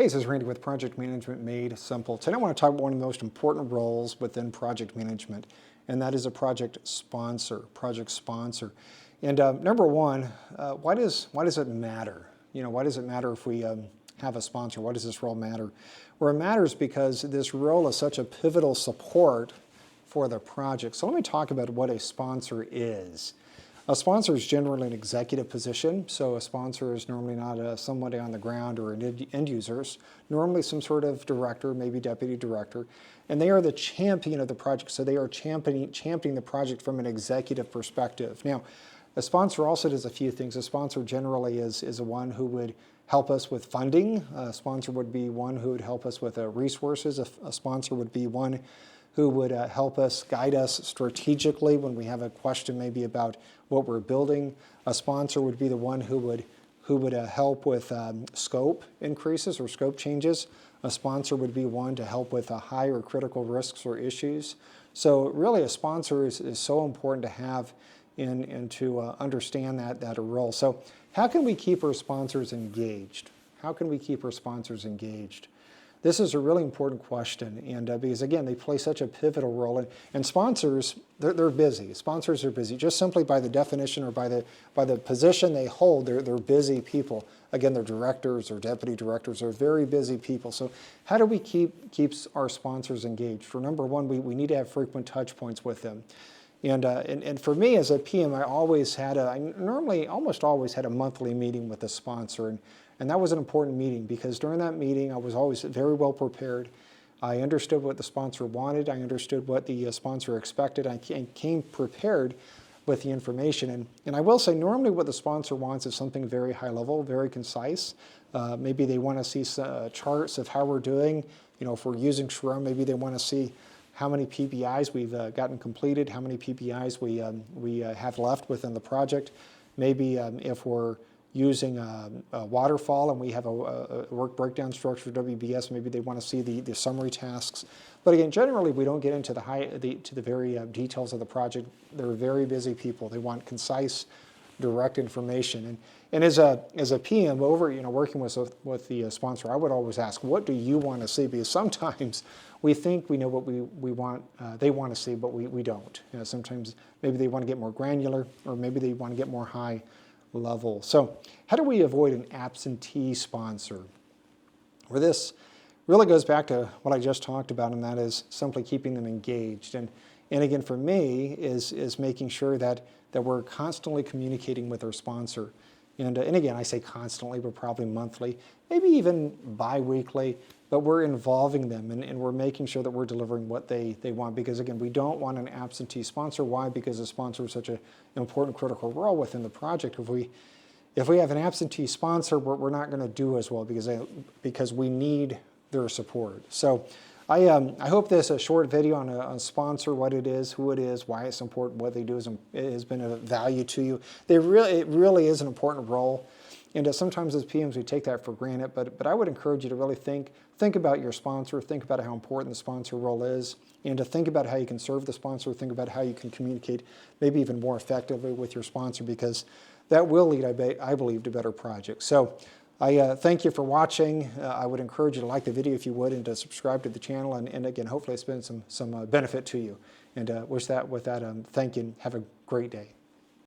Hey, this is Randy with Project Management Made Simple. Today I want to talk about one of the most important roles within project management, and that is a project sponsor. And number one, why does it matter? Why does it matter if we have a sponsor? Why does this role matter? Well, it matters because this role is such a pivotal support for the project. So let me talk about what a sponsor is. A sponsor is generally an executive position, so a sponsor is normally not somebody on the ground or an end user, normally some sort of director, maybe deputy director, and they are the champion of the project, so they are championing the project from an executive perspective. Now, a sponsor also does a few things. A sponsor generally is a one who would help us with funding. A sponsor would be one who would help us with resources. A sponsor would be one who would help us, guide us strategically when we have a question maybe about what we're building. A sponsor would be the one who would help with scope increases or scope changes. A sponsor would be one to help with higher critical risks or issues. So really a sponsor is so important to have and to understand that role. So how can we keep our sponsors engaged? How can we keep our sponsors engaged? This is a really important question, and because again, they play such a pivotal role. And sponsors, they're busy. Sponsors are busy, just simply by the definition or by the position they hold. They're busy people. Again, they're directors or deputy directors. They're very busy people. So how do we keep our sponsors engaged? For number one, we need to have frequent touch points with them. And for me as a PM, I normally almost always had a monthly meeting with a sponsor. And that was an important meeting because during that meeting, I was always very well prepared. I understood what the sponsor wanted. I understood what the sponsor expected. I came prepared with the information. And I will say, normally what the sponsor wants is something very high level, very concise. Maybe they want to see charts of how we're doing. If we're using Scrum, maybe they want to see how many PPIs we've gotten completed, how many PPIs we have left within the project. Maybe if we're using a waterfall and we have a work breakdown structure, WBS, maybe they want to see the summary tasks. But again, generally we don't get into the very details of the project. They're very busy people. They want concise, direct information. And as a PM working with the sponsor, I would always ask, what do you want to see? Because sometimes we think we know what we want, they want to see, but we don't. Sometimes maybe they want to get more granular, or maybe they want to get more high level. So how do we avoid an absentee sponsor? Well, this really goes back to what I just talked about, and that is simply keeping them engaged. And again, for me, is making sure that we're constantly communicating with our sponsor. And again, I say constantly, but probably monthly, maybe even bi-weekly, but we're involving them and we're making sure that we're delivering what they want. Because again, we don't want an absentee sponsor. Why? Because the sponsor is such an important, critical role within the project. If we have an absentee sponsor, we're not going to do as well because we need their support. So I hope this short video on a sponsor, what it is, who it is, why it's important, what they do has been of value to you. It really is an important role. And sometimes as PMs we take that for granted, but I would encourage you to really think about your sponsor, think about how important the sponsor role is, and to think about how you can serve the sponsor, think about how you can communicate maybe even more effectively with your sponsor, because that will lead, I believe, to better projects. So I thank you for watching. I would encourage you to like the video if you would, and to subscribe to the channel, and again, hopefully it's been some benefit to you. And with that, thank you and have a great day.